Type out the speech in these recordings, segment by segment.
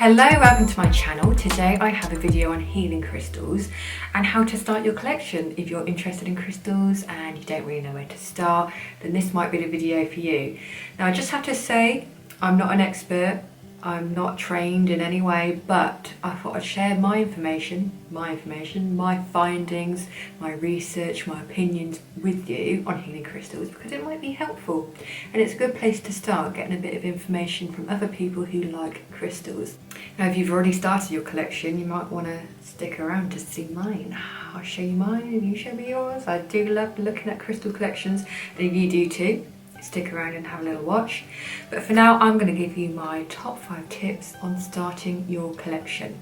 Hello, welcome to my channel. Today I have a video on healing crystals and how to start your collection. If you're interested in crystals and you don't really know where to start, then this might be the video for you. Now I just have to say, I'm not an expert, I'm not trained in any way, but I thought I'd share my information, my findings, my research, my opinions with you on healing crystals because it might be helpful. And it's a good place to start getting a bit of information from other people who like crystals. Now, if you've already started your collection, you might want to stick around to see mine. I'll show you mine and you show me yours. I do love looking at crystal collections, and if you do too, stick around and have a little watch. But for now, I'm going to give you my top 5 tips on starting your collection.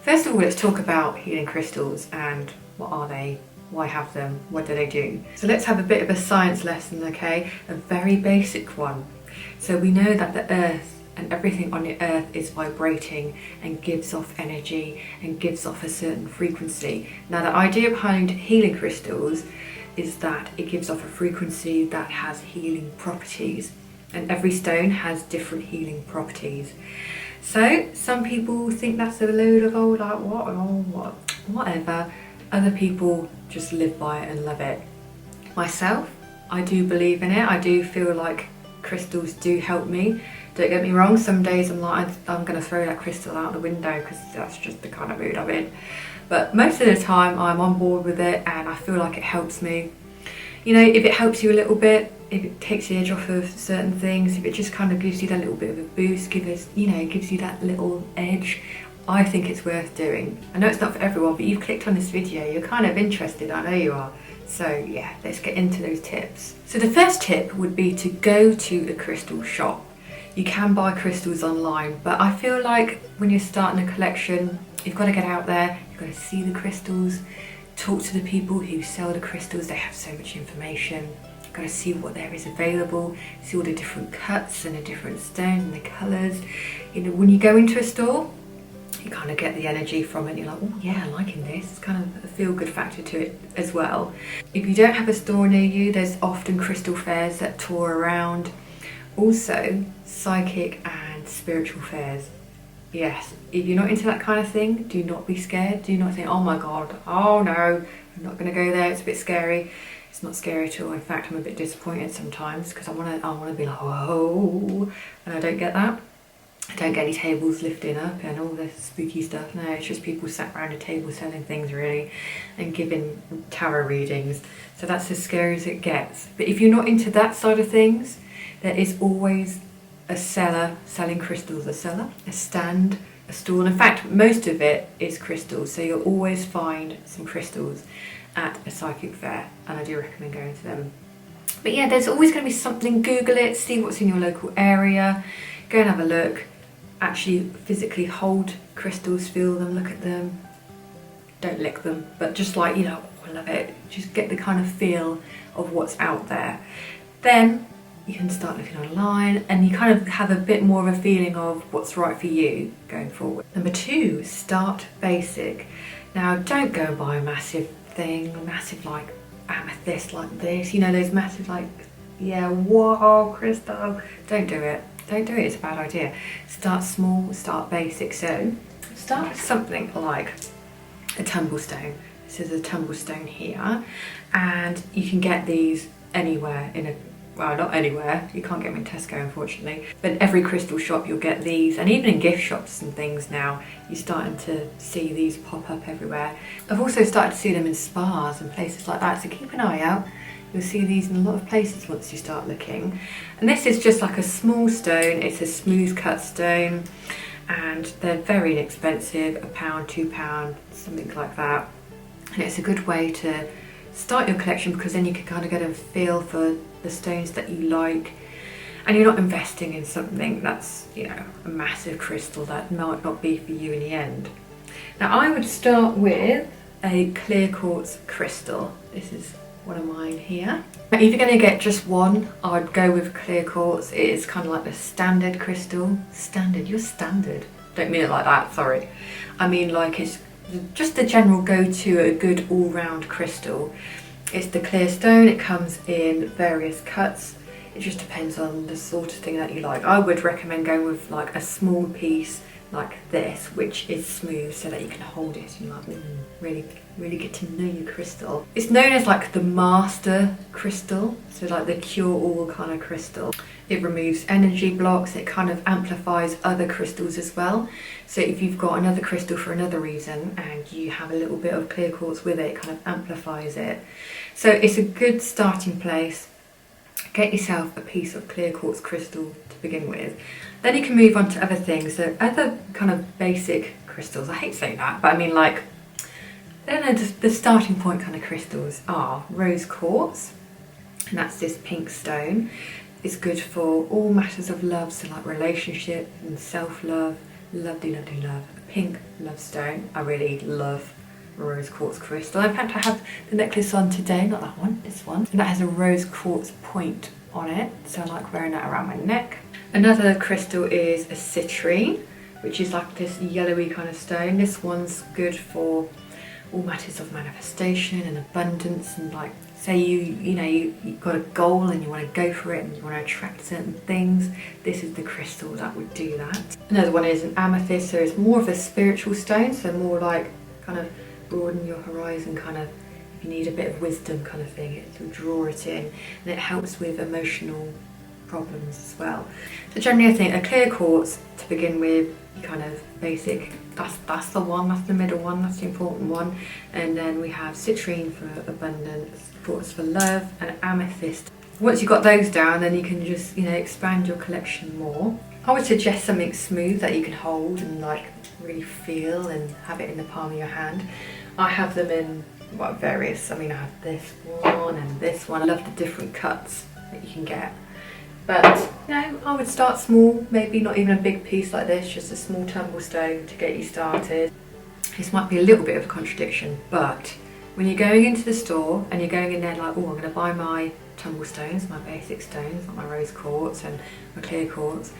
First of all, let's talk about healing crystals and what are they, why have them, what do they do. So let's have a bit of a science lesson, okay? A very basic one. So we know that the earth and everything on the earth is vibrating and gives off energy and gives off a certain frequency. Now, the idea behind healing crystals is that it gives off a frequency that has healing properties, and every stone has different healing properties. So some people think that's a load of old, like whatever. Other people just live by it and love it. Myself, I do believe in it. I do feel like crystals do help me. Don't get me wrong, some days I'm like, I'm gonna throw that crystal out the window because that's just the kind of mood I'm in. But most of the time I'm on board with it and I feel like it helps me. You know, if it helps you a little bit, if it takes the edge off of certain things, if it just kind of gives you that little bit of a boost, gives you that little edge, I think it's worth doing. I know it's not for everyone, but you've clicked on this video, you're kind of interested, I know you are. So yeah, let's get into those tips. So the first tip would be to go to a crystal shop. You can buy crystals online, but I feel like when you're starting a collection, you've got to get out there, you've got to see the crystals, talk to the people who sell the crystals, they have so much information. You've got to see what there is available, see all the different cuts and the different stones and the colours. You know, when you go into a store, you kind of get the energy from it, you're like, oh yeah, I'm liking this. It's kind of a feel-good factor to it as well. If you don't have a store near you, there's often crystal fairs that tour around. Also, psychic and spiritual fairs. Yes, if you're not into that kind of thing, do not be scared. Do not think, oh my god, oh no, I'm not going to go there, it's a bit scary. It's not scary at all. In fact, I'm a bit disappointed sometimes because I want to be like, whoa, and I don't get that. I don't get any tables lifting up and all this spooky stuff. No, it's just people sat around a table selling things really and giving tarot readings. So that's as scary as it gets. But if you're not into that side of things, there is always a seller selling crystals, a stand, a stall. In fact, most of it is crystals, so you'll always find some crystals at a psychic fair, and I do recommend going to them. But yeah, there's always going to be something. Google it, see what's in your local area, go and have a look, actually physically hold crystals, feel them, look at them, don't lick them, but just like, you know, I love it, just get the kind of feel of what's out there. Then you can start looking online and you kind of have a bit more of a feeling of what's right for you going forward. Number 2, start basic. Now, don't go and buy a massive thing, massive like amethyst like this, you know, those massive like, yeah, whoa, crystal. Don't do it. Don't do it, it's a bad idea. Start small, start basic. So start with something like a tumble stone. This is a tumble stone here, and you can get these anywhere well, not anywhere, you can't get them in Tesco unfortunately, but every crystal shop you'll get these, and even in gift shops and things now, you're starting to see these pop up everywhere. I've also started to see them in spas and places like that, so keep an eye out. You'll see these in a lot of places once you start looking. And this is just like a small stone, it's a smooth cut stone, and they're very inexpensive, £1, £2, something like that. And it's a good way to start your collection because then you can kind of get a feel for the stones that you like, and you're not investing in something that's, you know, a massive crystal that might not be for you in the end. Now, I would start with a clear quartz crystal. This is one of mine here. If you're going to get just one, I'd go with clear quartz. It is kind of like the standard crystal. Standard, you're standard. Don't mean it like that, sorry. I mean like it's just the general go-to, a good all-round crystal. It's the clear stone, it comes in various cuts. It just depends on the sort of thing that you like. I would recommend going with like a small piece like this, which is smooth so that you can hold it and like really get to know your crystal. It's known as like the master crystal, so like the cure-all kind of crystal. It removes energy blocks, it kind of amplifies other crystals as well. So if you've got another crystal for another reason and you have a little bit of clear quartz with it, it kind of amplifies it. So it's a good starting place. Get yourself a piece of clear quartz crystal to begin with. Then you can move on to other things. So other kind of basic crystals, I hate saying that, but I mean like, I don't know, just the starting point kind of crystals are rose quartz, and that's this pink stone. It's good for all matters of love, so like relationship and self-love, lovely love. A pink love stone. I really love rose quartz crystal. In fact, I have the necklace on today, not that one, this one. And that has a rose quartz point on it, so I like wearing that around my neck. Another crystal is a citrine, which is like this yellowy kind of stone. This one's good for all matters of manifestation and abundance, and like say you've got a goal and you want to go for it and you want to attract certain things, this is the crystal that would do that. Another one is an amethyst, so it's more of a spiritual stone, so more like kind of broaden your horizon, kind of if you need a bit of wisdom kind of thing, it will draw it in, and it helps with emotional problems as well. So generally I think a clear quartz to begin with, kind of basic, that's the one, that's the middle one, that's the important one. And then we have citrine for abundance, quartz for love, and amethyst. Once you've got those down, then you can just, expand your collection more. I would suggest something smooth that you can hold and like really feel and have it in the palm of your hand. I have them in various, I have this one and this one. I love the different cuts that you can get. But I would start small, maybe not even a big piece like this, just a small tumble stone to get you started. This might be a little bit of a contradiction, but when you're going into the store and you're going in there like, oh, I'm going to buy my tumble stones, my basic stones, like my rose quartz and my clear quartz,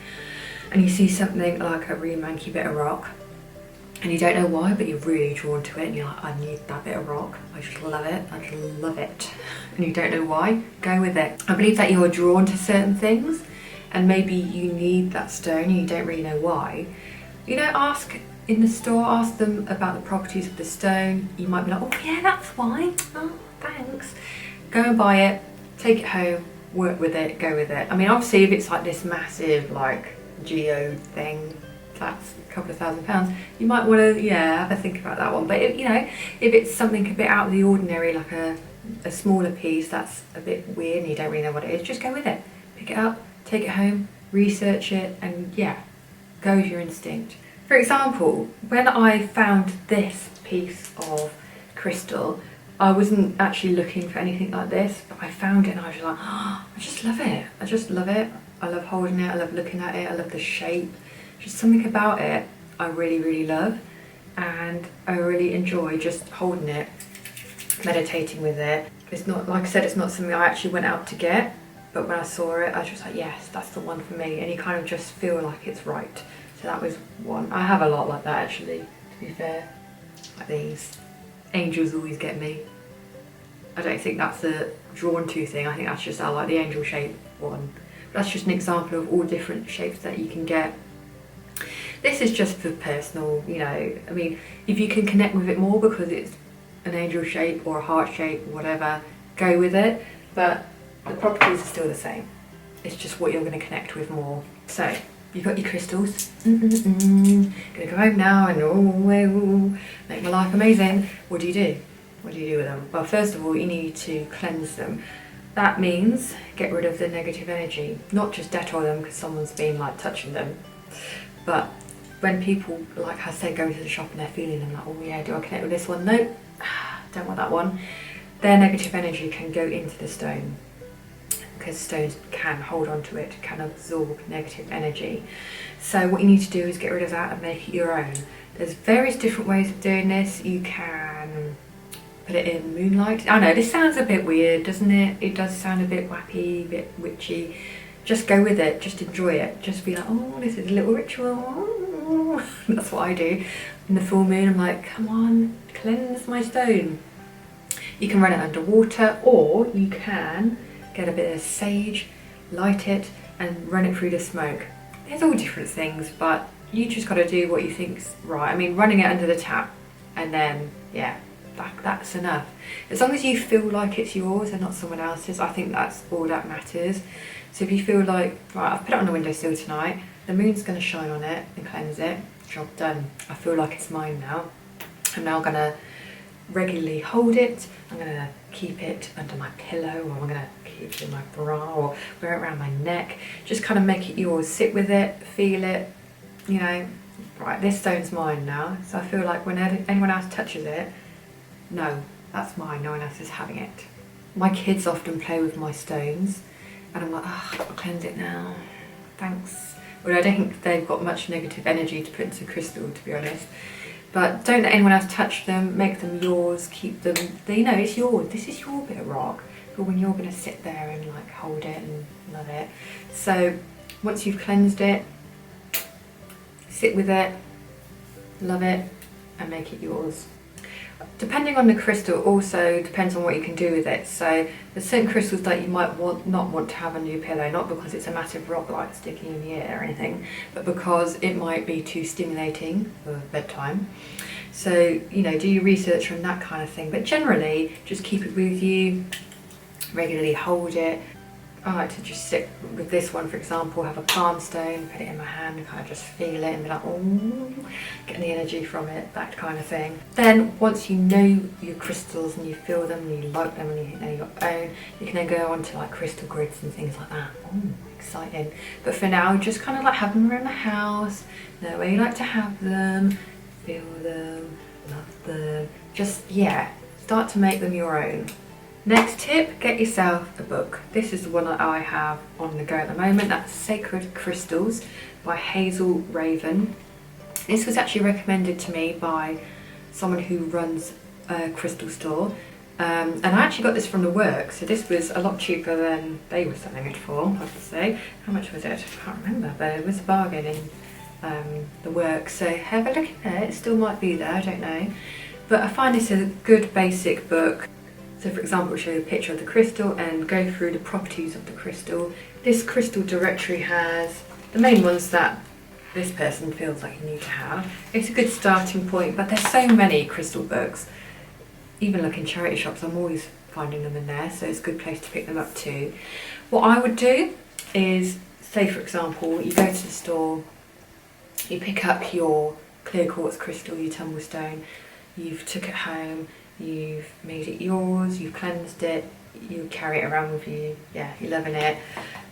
and you see something like a really manky bit of rock, and you don't know why, but you're really drawn to it and you're like, I need that bit of rock, I just love it, and you don't know why, go with it. I believe that you're drawn to certain things and maybe you need that stone and you don't really know why. Ask in the store, ask them about the properties of the stone. You might be like, oh yeah, that's why, oh thanks. Go and buy it, take it home, work with it, go with it. Obviously if it's like this massive like geode thing, that's a couple of £1,000, you might want to have a think about that one. But if it's something a bit out of the ordinary, like a smaller piece that's a bit weird and you don't really know what it is, just go with it. Pick it up, take it home, research it, and go with your instinct. For example, when I found this piece of crystal, I wasn't actually looking for anything like this, but I found it and I was just like, oh, I just love it. I just love it. I love holding it, I love looking at it, I love the shape. Just something about it I really love, and I really enjoy just holding it, meditating with it. It's not, like I said, it's not something I actually went out to get, but when I saw it I was just like, yes, that's the one for me, and you kind of just feel like it's right. So that was one. I have a lot like that actually, to be fair, like these. Angels always get me. I don't think that's a drawn to thing, I think that's just I like the angel shape one. That's just an example of all different shapes that you can get. This is just for personal, if you can connect with it more because it's an angel shape or a heart shape, whatever, go with it. But the properties are still the same. It's just what you're going to connect with more. So, you've got your crystals. Gonna go home now and make my life amazing. What do you do? What do you do with them? Well, first of all, you need to cleanse them. That means get rid of the negative energy. Not just Dettol them because someone's been like touching them, but when people, like I said, go to the shop and they're feeling them like, oh yeah, do I connect with this one? Nope, don't want that one. Their negative energy can go into the stone because stones can hold on to it, can absorb negative energy. So what you need to do is get rid of that and make it your own. There's various different ways of doing this. You can put it in moonlight. I know this sounds a bit weird, doesn't it? It does sound a bit wacky, a bit witchy. Just go with it, just enjoy it. Just be like, oh, this is a little ritual. That's what I do. In the full moon, I'm like, come on, cleanse my stone. You can run it underwater, or you can get a bit of sage, light it, and run it through the smoke. There's all different things, but you just got to do what you think's right. I mean, running it under the tap and then, yeah, that's enough. As long as you feel like it's yours and not someone else's, I think that's all that matters. So if you feel like, right, I've put it on the windowsill tonight, the moon's going to shine on it and cleanse it, job done. I feel like it's mine now. I'm now going to regularly hold it. I'm going to keep it under my pillow, or I'm going to keep it in my bra, or wear it around my neck. Just kind of make it yours. Sit with it, feel it, you know, right, this stone's mine now. So I feel like whenever anyone else touches it, no, that's mine, no one else is having it. My kids often play with my stones and I'm like, oh, I'll cleanse it now, thanks. Well, I don't think they've got much negative energy to put into crystal, to be honest. But don't let anyone else touch them, make them yours, keep them, you know, it's yours, this is your bit of rock. But when you're going to sit there and like hold it and love it. So once you've cleansed it, sit with it, love it, and make it yours. Depending on the crystal also depends on what you can do with it. So there's certain crystals that you might not want to have under your pillow, not because it's a massive rock like sticking in the air or anything, but because it might be too stimulating for bedtime. So, you know, do your research on that kind of thing. But generally, just keep it with you, regularly hold it. I like to just sit with this one, for example, have a palm stone, put it in my hand, kind of just feel it and be like, oh, getting the energy from it, that kind of thing. Then once you know your crystals and you feel them and you like them and you know your own, you can then go on to like crystal grids and things like that. Oh, exciting. But for now, just kind of like have them around the house, know where you like to have them, feel them, love them. Just, yeah, start to make them your own. Next tip, get yourself a book. This is the one that I have on the go at the moment. That's Sacred Crystals by Hazel Raven. This was actually recommended to me by someone who runs a crystal store. And I actually got this from the work, so this was a lot cheaper than they were selling it for, I have to say. How much was it? I can't remember, but it was a bargain in the work. So have a look at it, it still might be there, I don't know. But I find this a good basic book. So for example, it'll show you a picture of the crystal and go through the properties of the crystal. This crystal directory has the main ones that this person feels like you need to have. It's a good starting point, but there's so many crystal books. Even like in charity shops, I'm always finding them in there, so it's a good place to pick them up too. What I would do is, say for example, you go to the store, you pick up your clear quartz crystal, your tumble stone, you've took it home, you've made it yours, you've cleansed it, you carry it around with you, yeah, you're loving it.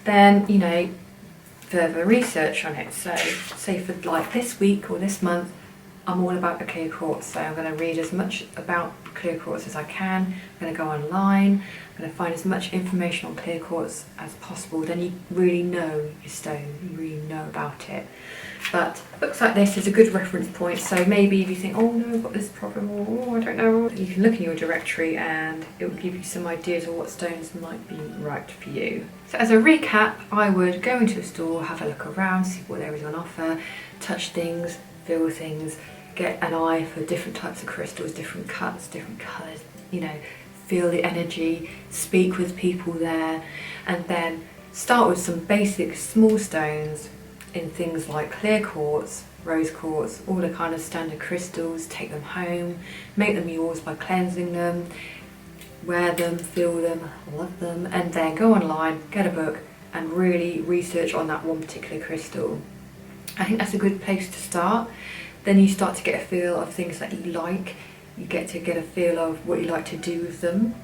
Then, you know, further research on it. So, say for like this week or this month, I'm all about the clear quartz, so I'm going to read as much about clear quartz as I can. I'm going to go online, I'm going to find as much information on clear quartz as possible. Then you really know your stone, you really know about it. But books like this is a good reference point, so maybe if you think, oh no, I've got this problem, or oh, I don't know, you can look in your directory and it will give you some ideas of what stones might be right for you. So as a recap, I would go into a store, have a look around, see what there is on offer, touch things, feel things, get an eye for different types of crystals, different cuts, different colours, you know, feel the energy, speak with people there, and then start with some basic small stones in things like clear quartz, rose quartz, all the kind of standard crystals. Take them home, make them yours by cleansing them, wear them, feel them, love them, and then go online, get a book and really research on that one particular crystal. I think that's a good place to start. Then you start to get a feel of things that you like, you get to get a feel of what you like to do with them,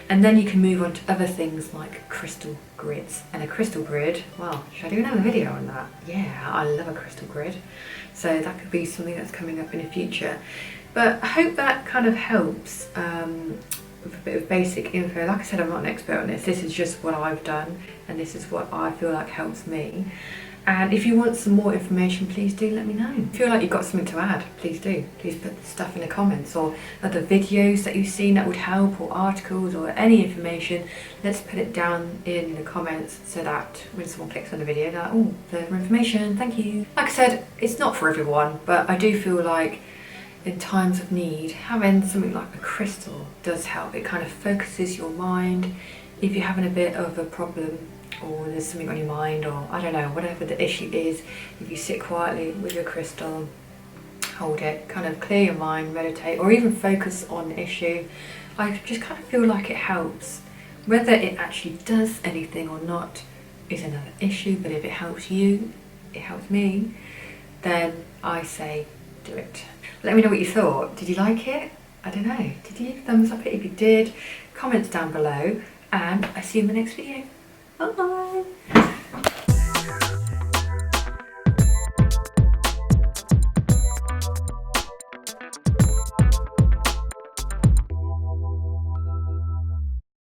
and then you can move on to other things like crystal grids. And a crystal grid, well, should I do another video on that? Yeah, I love a crystal grid, so that could be something that's coming up in the future. But I hope that kind of helps with a bit of basic info. Like I said, I'm not an expert on this, this is just what I've done and this is what I feel like helps me. And if you want some more information, please do let me know. If you feel like you've got something to add, please do. Please put stuff in the comments, or other videos that you've seen that would help, or articles, or any information. Let's put it down in the comments so that when someone clicks on the video, they're like, oh, further information, thank you. Like I said, it's not for everyone, but I do feel like in times of need, having something like a crystal does help. It kind of focuses your mind. If you're having a bit of a problem or there's something on your mind, or I don't know, whatever the issue is, if you sit quietly with your crystal, hold it, kind of clear your mind, meditate, or even focus on the issue, I just kind of feel like it helps. Whether it actually does anything or not is another issue, but if it helps you, it helps me, then I say do it. Let me know what you thought. Did you like it? I don't know. Did you thumbs up it if you did? Comments down below, and I see you in the next video. Bye!